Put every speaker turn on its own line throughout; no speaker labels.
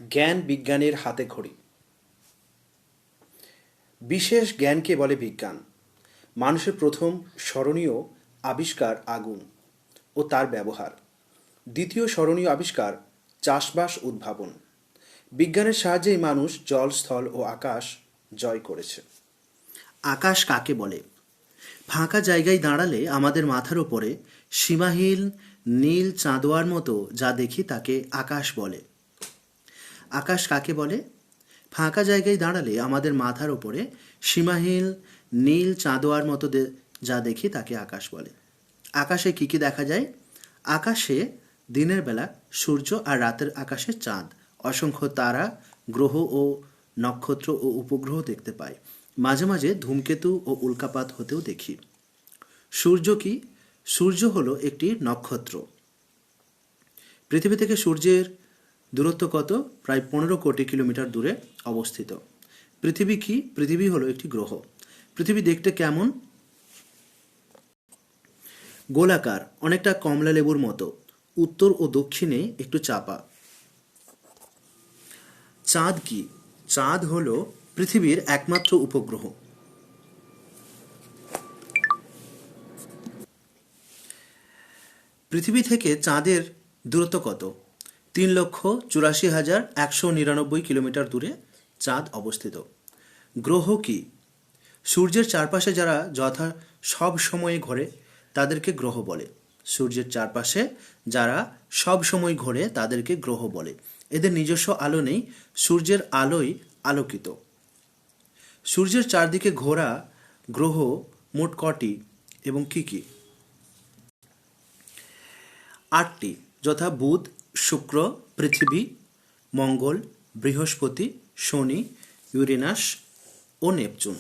জ্ঞান বিজ্ঞানের হাতে খড়ি। বিশেষ জ্ঞানকে বলে বিজ্ঞান। মানুষের প্রথম স্মরণীয় আবিষ্কার আগুন ও তার ব্যবহার। দ্বিতীয় স্মরণীয় আবিষ্কার চাষবাস উদ্ভাবন। বিজ্ঞানের সাহায্যেই মানুষ জল, স্থল ও আকাশ জয় করেছে।
আকাশ কাকে বলে? ফাঁকা জায়গায় দাঁড়ালে আমাদের মাথার ওপরে সীমাহীন নীল চাঁদোয়ার মতো যা দেখি তাকে আকাশ বলে। আকাশ কাকে বলে? ফাঁকা জায়গায় দাঁড়ালে আমাদের মাথার ওপরে সীমাহীন নীল চাঁদোয়ার মতো যা দেখি তাকে আকাশ বলে। আকাশে কী কী দেখা যায়? আকাশে দিনের বেলা সূর্য আর রাতের আকাশে চাঁদ, অসংখ্য তারা, গ্রহ ও নক্ষত্র ও উপগ্রহ দেখতে পাই। মাঝে মাঝে ধূমকেতু ও উল্কাপাত হতেও দেখি। সূর্য কি? সূর্য হলো একটি নক্ষত্র। পৃথিবী থেকে সূর্যের দূরত্ব কত? প্রায় 15 কোটি কিলোমিটার দূরে অবস্থিত। পৃথিবী কি? পৃথিবী হলো একটি গ্রহ। পৃথিবী দেখতে কেমন? গোলাকার, অনেকটা কমলা লেবুর মতো। উত্তর ও দক্ষিণে একটু চাপা। চাঁদ কি? চাঁদ হলো পৃথিবীর একমাত্র উপগ্রহ। পৃথিবী থেকে চাঁদের দূরত্ব কত? 3,84,199 কিলোমিটার দূরে চাঁদ অবস্থিত। গ্রহ কি? সূর্যের চারপাশে যারা সব সময় ঘোরে তাদেরকে গ্রহ বলে। সূর্যের চারপাশে যারা সব সময় ঘোরে তাদেরকে গ্রহ বলে। এদের নিজস্ব আলো নেই, সূর্যের আলোয় আলোকিত। সূর্যের চারদিকে ঘোরা গ্রহ মোট কটি এবং কি কি? 8টি, যথা বুধ, শুক্র, পৃথিবী, মঙ্গল, বৃহস্পতি, শনি, ইউরেনাস ও নেপচুন।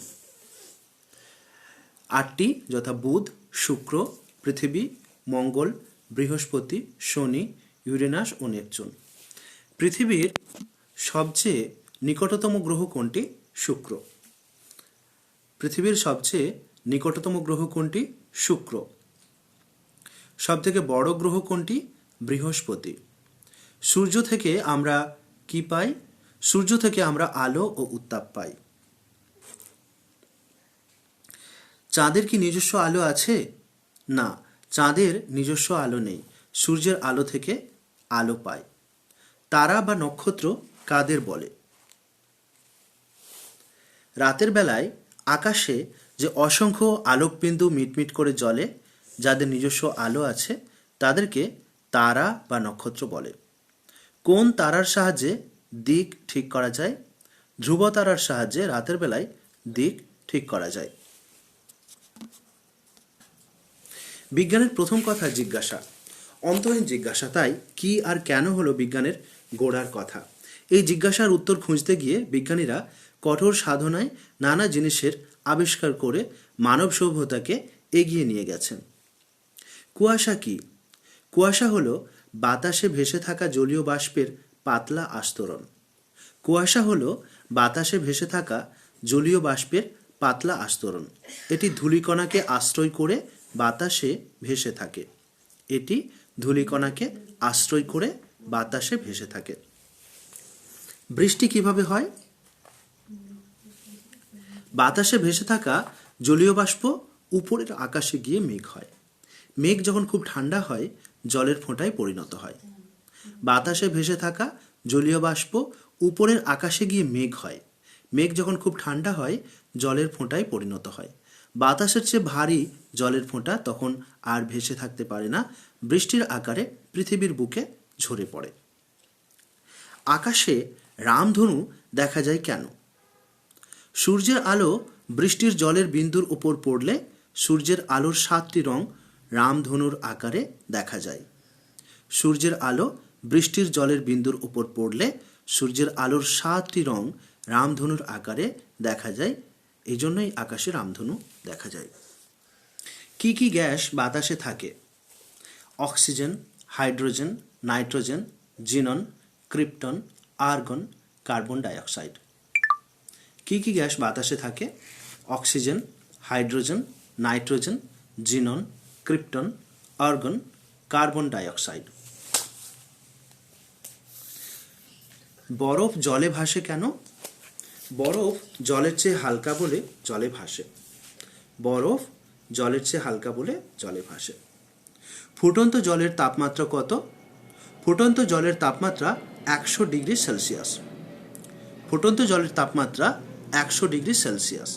8টি, যথা বুধ, শুক্র, পৃথিবী, মঙ্গল, বৃহস্পতি, শনি, ইউরেনাস ও নেপচুন। পৃথিবীর সবচেয়ে নিকটতম গ্রহ কোনটি? শুক্র। পৃথিবীর সবচেয়ে নিকটতম গ্রহ কোনটি? শুক্র। সবথেকে বড় গ্রহ কোনটি? বৃহস্পতি। সূর্য থেকে আমরা কি পাই? সূর্য থেকে আমরা আলো ও উত্তাপ পাই। চাঁদের কি নিজস্ব আলো আছে? না, চাঁদের নিজস্ব আলো নেই। সূর্যের আলো থেকে আলো পায়। তারা বা নক্ষত্র কাদের বলে? রাতের বেলায় আকাশে যে অসংখ্য আলোকবিন্দু মিটমিট করে জ্বলে, যাদের নিজস্ব আলো আছে, তাদেরকে তারা বা নক্ষত্র বলে। কোন তারার সাহায্যে দিক ঠিক করা যায়? ধ্রুব তারার সাহায্যে রাতের বেলায় দিক ঠিক করা যায়। বিজ্ঞানের প্রথম কথা জিজ্ঞাসা, অন্তহীন জিজ্ঞাসা। তাই কি আর কেন হলো বিজ্ঞানের গোড়ার কথা। এই জিজ্ঞাসার উত্তর খুঁজতে গিয়ে বিজ্ঞানীরা কঠোর সাধনায় নানা জিনিসের আবিষ্কার করে মানব সভ্যতাকে এগিয়ে নিয়ে গেছেন। কুয়াশা কি? কুয়াশা হলো বাতাসে ভেসে থাকা জলীয় বাষ্পের পাতলা আস্তরণ। কুয়াশা হলো বাতাসে ভেসে থাকা জলীয় বাষ্পের পাতলা আস্তরণ। এটি ধূলিকণাকে আশ্রয় করে বাতাসে ভেসে থাকে। এটি ধূলিকণাকে আশ্রয় করে বাতাসে ভেসে থাকে। বৃষ্টি কিভাবে হয়? বাতাসে ভেসে থাকা জলীয় বাষ্প উপরের আকাশে গিয়ে মেঘ হয়। মেঘ যখন খুব ঠান্ডা হয়, জলের ফোঁটায় পরিণত হয়। বাতাসে ভেসে থাকা জলীয় বাষ্প উপরের আকাশে গিয়ে মেঘ হয়। মেঘ যখন খুব ঠান্ডা হয়, জলের ফোঁটায় পরিণত হয়। বাতাসের চেয়ে ভারী জলের ফোঁটা তখন আর ভেসে থাকতে পারে না, বৃষ্টির আকারে পৃথিবীর বুকে ঝরে পড়ে। আকাশে রামধনু দেখা যায় কেন? সূর্যের আলো বৃষ্টির জলের বিন্দুর উপর পড়লে সূর্যের আলোর 7টি রং রামধনুর আকারে দেখা যায়। সূর্যের আলো বৃষ্টির জলের বিন্দুর উপর পড়লে সূর্যের আলোর 7টি রং রামধনুর আকারে দেখা যায়। এই জন্যই আকাশে রামধনু দেখা যায়। কি কি গ্যাস বাতাসে থাকে? Oxygen, hydrogen, nitrogen, xenon, krypton, argon, carbon dioxide. কি কি গ্যাস বাতাসে থাকে? Oxygen, hydrogen, nitrogen, xenon, krypton, argon, carbon dioxide. বরফ জলে ভাসে কেন? বরফ জলের চেয়ে হালকা বলে জলে ভাসে। বরফ জলের চেয়ে হালকা বলে জলে ভাসে। ফুটন্ত জলের তাপমাত্রা কত? ফুটন্ত জলের তাপমাত্রা 100 ডিগ্রি সেলসিয়াস। ফুটন্ত জলের তাপমাত্রা 100 ডিগ্রি সেলসিয়াস।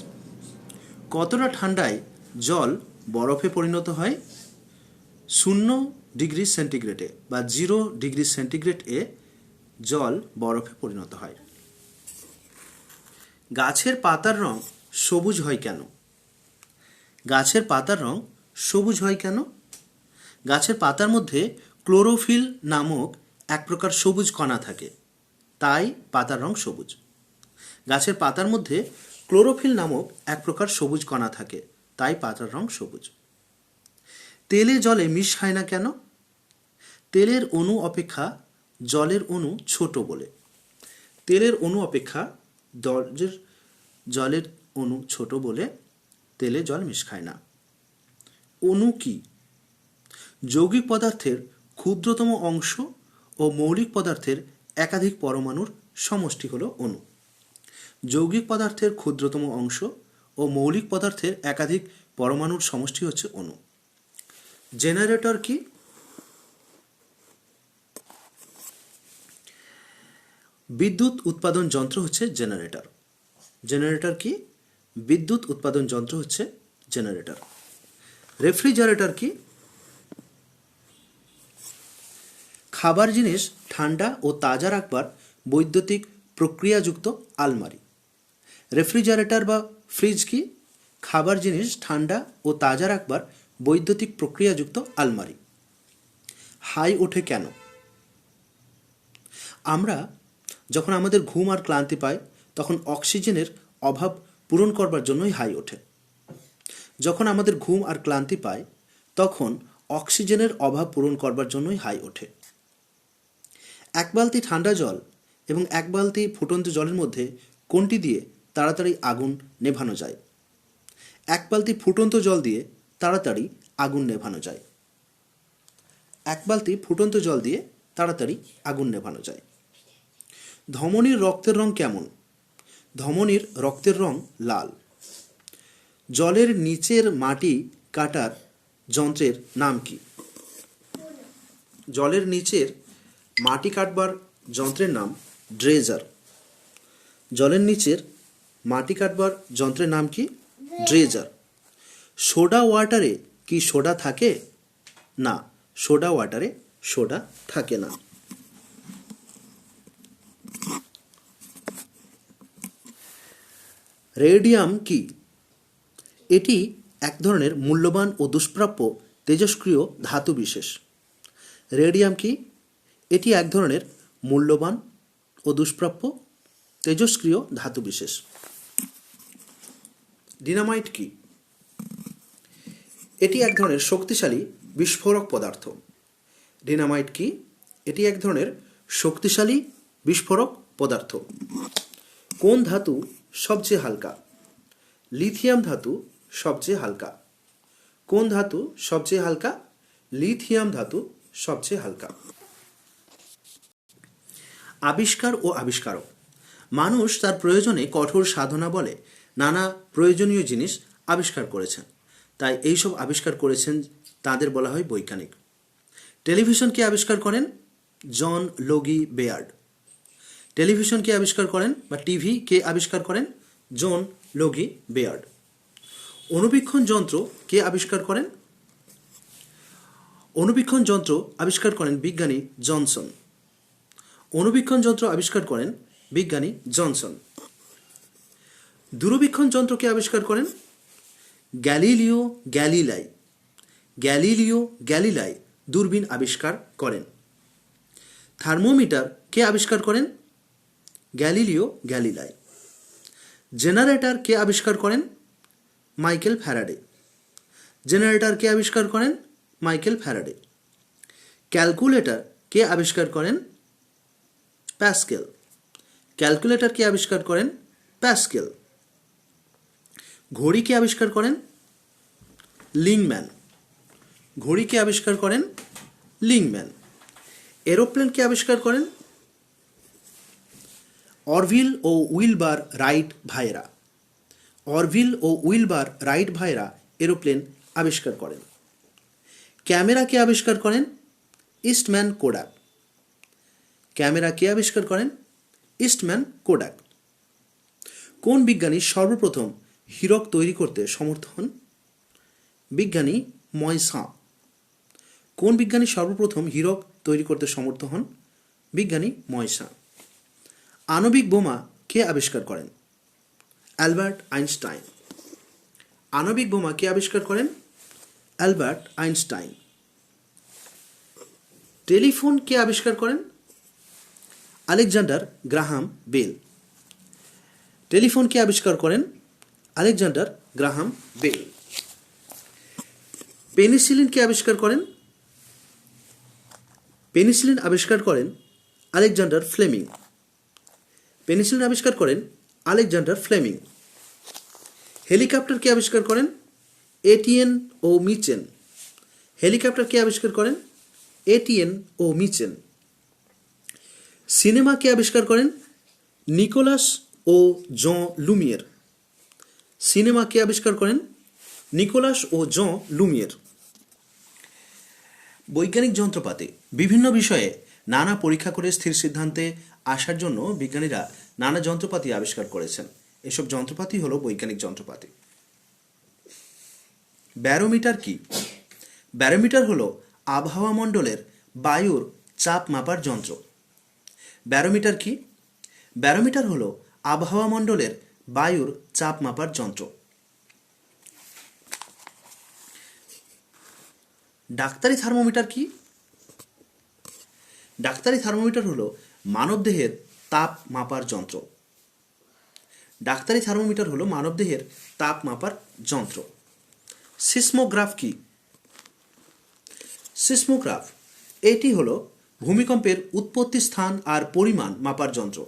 কতটা ঠান্ডায় জল বরফে পরিণত হয়? 0 ডিগ্রি সেন্টিগ্রেডে বা 0 ডিগ্রি সেন্টিগ্রেডে জল বরফে পরিণত হয়। গাছের পাতার রং সবুজ হয় কেন? গাছের পাতার রং সবুজ হয় কেন? গাছের পাতার মধ্যে ক্লোরোফিল নামক এক প্রকার সবুজ কণা থাকে, তাই পাতার রং সবুজ। গাছের পাতার মধ্যে ক্লোরোফিল নামক এক প্রকার সবুজ কণা থাকে, তাই পাতার রং সবুজ। তেলে জলে মিশ খায় না কেন? তেলের অণু অপেক্ষা জলের অণু ছোট বলে। তেলের অণু অপেক্ষা জলের অণু ছোট বলে তেলে জল মিশ খায় না। অণু কি? যৌগিক পদার্থের ক্ষুদ্রতম অংশ ও মৌলিক পদার্থের একাধিক পরমাণুর সমষ্টি হলো অণু। যৌগিক পদার্থের ক্ষুদ্রতম অংশ ও মৌলিক পদার্থের একাধিক পরমাণুর সমষ্টি হচ্ছে অণু। জেনারেটর কি? বিদ্যুৎ উৎপাদন যন্ত্র হচ্ছে জেনারেটর। জেনারেটর কি? বিদ্যুৎ উৎপাদন যন্ত্র হচ্ছে জেনারেটর। রেফ্রিজারেটর কি? খাবার জিনিস ঠান্ডা ও তাজা রাখবার বৈদ্যুতিক প্রক্রিয়াযুক্ত আলমারি। রেফ্রিজারেটর বা ফ্রিজ কি? খাবার জিনিস ঠান্ডা ও তাজা রাখবার বৈদ্যুতিক প্রক্রিয়াযুক্ত আলমারি। হাই ওঠে কেন? আমরা যখন আমাদের ঘুম আর ক্লান্তি পাই তখন অক্সিজেনের অভাব পূরণ করবার জন্যই হাই ওঠে। যখন আমাদের ঘুম আর ক্লান্তি পায় তখন অক্সিজেনের অভাব পূরণ করবার জন্যই হাই ওঠে। এক বালতি ঠান্ডা জল এবং এক বালতি ফুটন্ত জলের মধ্যে কোনটি দিয়ে তাড়াতাড়ি আগুন নেভানো যায়? এক বালতি ফুটন্ত জল দিয়ে তাড়াতাড়ি আগুন নেভানো যায়। এক বালতি ফুটন্ত জল দিয়ে তাড়াতাড়ি আগুন নেভানো যায়। ধমনীর রক্তের রং কেমন? ধমনীর রক্তের রং লাল। জলের নিচের মাটি কাটার যন্ত্রের নাম কি? জলের নিচের মাটি কাটবার যন্ত্রের নাম ড্রেজার। জলের নিচের মাটি কাটবার যন্ত্রের নাম কি? ড্রেজার। সোডা ওয়াটারে কি সোডা থাকে? না, সোডা ওয়াটারে সোডা থাকে না। রেডিয়াম কি? এটি এক ধরনের মূল্যবান ও দুষ্প্রাপ্য তেজস্ক্রিয় ধাতু বিশেষ। রেডিয়াম কি? এটি এক ধরনের মূল্যবান ও দুষ্প্রাপ্য তেজস্ক্রিয় ধাতু বিশেষ। ডিনামাইট কি? এটি এক ধরনের শক্তিশালী বিস্ফোরক পদার্থ। ডিনামাইট কি? এটি এক ধরনের শক্তিশালী বিস্ফোরক পদার্থ। কোন ধাতু সবচেয়ে হালকা? লিথিয়াম ধাতু সবচেয়ে হালকা। কোন ধাতু সবচেয়ে হালকা? লিথিয়াম ধাতু সবচেয়ে হালকা। আবিষ্কার ও আবিষ্কারক। মানুষ তার প্রয়োজনে কঠোর সাধনা বলে নানা প্রয়োজনীয় জিনিস আবিষ্কার করেছেন, তাই এইসব আবিষ্কার করেছেন তাদের বলা হয় বৈজ্ঞানিক। টেলিভিশন কে আবিষ্কার করেন? জন লোগি বেয়ার্ড। টেলিভিশন কে আবিষ্কার করেন বা টিভি কে আবিষ্কার করেন? জন লোগি বেয়ার্ড। অণুবীক্ষণ যন্ত্র কে আবিষ্কার করেন? অণুবীক্ষণ যন্ত্র আবিষ্কার করেন বিজ্ঞানী জনসন। অণুবীক্ষণ যন্ত্র আবিষ্কার করেন বিজ্ঞানী জনসন। দূরবীক্ষণ যন্ত্র কে আবিষ্কার করেন? গ্যালিলিও গ্যালিলাই। গ্যালিলিও গ্যালিলাই দূরবীন আবিষ্কার করেন। থার্মোমিটার কে আবিষ্কার করেন? গ্যালিলিও গ্যালিলাই। জেনারেটর কে আবিষ্কার করেন? Michael Faraday. জেনারেটর কে আবিষ্কার করেন? Michael Faraday. ক্যালকুলেটর কে আবিষ্কার করেন? প্যাসকেল। ক্যালকুলেটর কে আবিষ্কার করেন? প্যাসকেল। ঘড়ি কে আবিষ্কার করেন? লিংম্যান। ঘড়ি কে আবিষ্কার করেন? লিংম্যান। এরোপ্লেন কে আবিষ্কার করেন? অরভিল ও উইলবার রাইট ভাইয়েরা। অরভিল ও উইলবার রাইট ভাইয়েরা এরোপ্লেন আবিষ্কার করেন। ক্যামেরা কে আবিষ্কার করেন? Eastman Kodak. ক্যামেরা কে আবিষ্কার করেন? Eastman Kodak. কোন বিজ্ঞানী সর্বপ্রথম হীরক তৈরি করতে সমর্থ হন? বিজ্ঞানী ময়সাঁ। কোন বিজ্ঞানী সর্বপ্রথম হীরক তৈরি করতে সমর্থ হন? বিজ্ঞানী ময়সাঁ। আণবিক বোমা কে আবিষ্কার করেন? Albert Einstein. আণবিক বোমা কে আবিষ্কার করেন? Albert Einstein. টেলিফোন কে আবিষ্কার করেন? Alexander Graham Bell. টেলিফোন কে আবিষ্কার করেন? Alexander Graham Bell. পেনিসিলিন কে আবিষ্কার করেন? পেনিসিলিন আবিষ্কার করেন আলেকজান্ডার ফ্লেমিং। পেনিসিলিন আবিষ্কার করেন আলেকজান্ডার ফ্লেমিং। হেলিকপ্টার কে আবিষ্কার করেন? এটিএন ও মিচেন। হেলিকপ্টার কে আবিষ্কার করেন? এটিএন ও মিচেন। সিনেমা কে আবিষ্কার করেন? নিকোলাস ও জন লুমিয়ের। সিনেমা কে আবিষ্কার করেন? নিকোলাস ও জন লুমিয়ের। বৈজ্ঞানিক যন্ত্রপাতি। বিভিন্ন বিষয়ে নানা পরীক্ষা করে স্থির সিদ্ধান্তে আসার জন্য বিজ্ঞানীরা নানা যন্ত্রপাতি আবিষ্কার করেছেন। এসব যন্ত্রপাতি হলো বৈজ্ঞানিক যন্ত্রপাতি। ব্যারোমিটার কি? ব্যারোমিটার হলো আবহাওয়া মণ্ডলের বায়ুর চাপ মাপার যন্ত্র। ব্যারোমিটার কি? ব্যারোমিটার হলো আবহাওয়া মণ্ডলের বায়ুর চাপ মাপার যন্ত্র। ডাক্তারি থার্মোমিটার কি? ডাক্তারি থার্মোমিটার হলো মানবদেহের তাপ মাপার যন্ত্র। ডাক্তারি থার্মোমিটার হলো মানবদেহের তাপ মাপার যন্ত্র। সিসমোগ্রাফ কি? সিসমোগ্রাফ এটি হলো ভূমিকম্পের উৎপত্তি স্থান আর পরিমাণ মাপার যন্ত্র।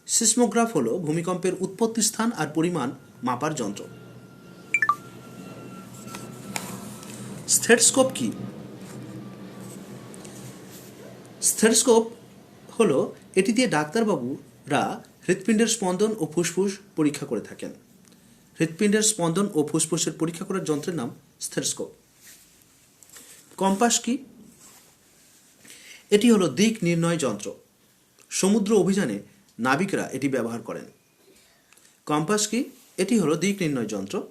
সিসমোগ্রাফ হলো ভূমিকম্পের উৎপত্তি স্থান আর পরিমাণ মাপার যন্ত্র। স্টেথোস্কোপ কি? স্টেথোস্কোপ হলো এটি দিয়ে ডাক্তারবাবুরা হৃৎপিণ্ডের স্পন্দন ও ফুসফুস পরীক্ষা করে থাকেন। হৃৎপিণ্ডের স্পন্দন ও ফুসফুসের পরীক্ষা করার যন্ত্রের নাম স্টেথোস্কোপ। কম্পাস কি? এটি হলো দিক নির্ণয় যন্ত্র। সমুদ্র অভিযানে নাবিকরা এটি ব্যবহার করেন। কম্পাস কি? এটি হলো দিক নির্ণয় যন্ত্র।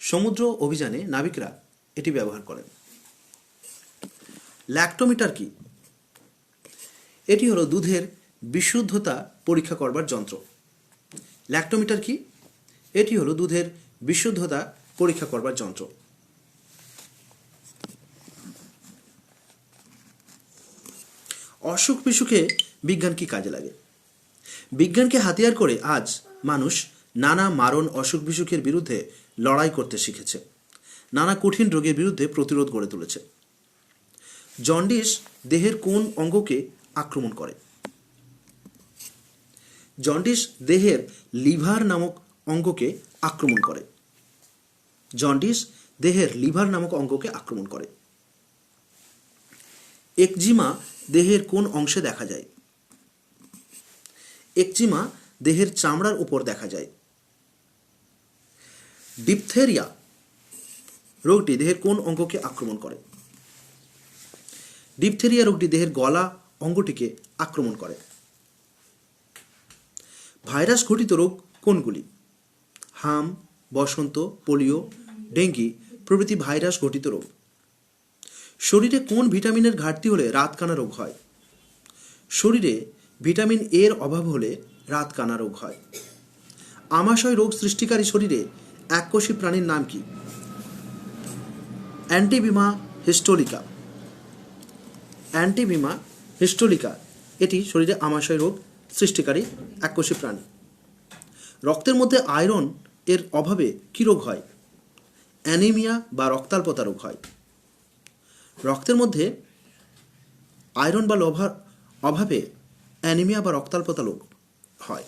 সমুদ্র অভিযানে নাবিকরা এটি ব্যবহার করেন। ল্যাক্টোমিটার কি? এটি হলো দুধের বিশুদ্ধতা পরীক্ষা করবার যন্ত্র। ল্যাক্টোমিটার কি? এটি হলো দুধের বিশুদ্ধতা পরীক্ষা করবার যন্ত্র। অসুখ বিসুখে বিজ্ঞান কি কাজে লাগে? বিজ্ঞানকে হাতিয়ার করে আজ মানুষ নানা মারণ অসুখ বিসুখের বিরুদ্ধে লড়াই করতে শিখেছে। নানা কঠিন রোগের বিরুদ্ধে প্রতিরোধ গড়ে তুলেছে। জন্ডিস দেহের কোন অঙ্গকে আক্রমণ করে? জন্ডিস দেহের লিভার নামক অঙ্গকে আক্রমণ করে। জন্ডিস দেহের লিভার নামক অঙ্গকে আক্রমণ করে। একজিমা দেহের কোন অংশে দেখা যায়? একজিমা দেহের চামড়ার উপর দেখা যায়। ডিপথেরিয়া রোগটি দেহের কোন অঙ্গকে আক্রমণ করে? ডিপথেরিয়া রোগটি দেহের গলা অঙ্গটিকে আক্রমণ করে। ভাইরাস ঘটিত রোগ কোনগুলি? হাম, বসন্ত, পোলিও, ডেঙ্গি প্রভৃতি ভাইরাস ঘটিত রোগ। শরীরে কোন ভিটামিনের ঘাটতি হলে রাতকানা রোগ হয়? শরীরে ভিটামিন এর অভাব হলে রাতকানা রোগ হয়। আমাশয় রোগ সৃষ্টিকারী শরীরে এককোষী প্রাণীর নাম কি? অ্যান্টিবিমা হিস্টোলিকা। অ্যান্টিবিমা হিস্টোলিকা এটি শরীরে আমাশয় রোগ সৃষ্টিকারী এককোষী প্রাণী। রক্তের মধ্যে আয়রন এর অভাবে কি রোগ হয়? অ্যানিমিয়া বা রক্তাল্পতা রোগ হয়। রক্তের মধ্যে আয়রন বা লোহার অভাবে অ্যানিমিয়া বা রক্তাল্পতা রোগ হয়।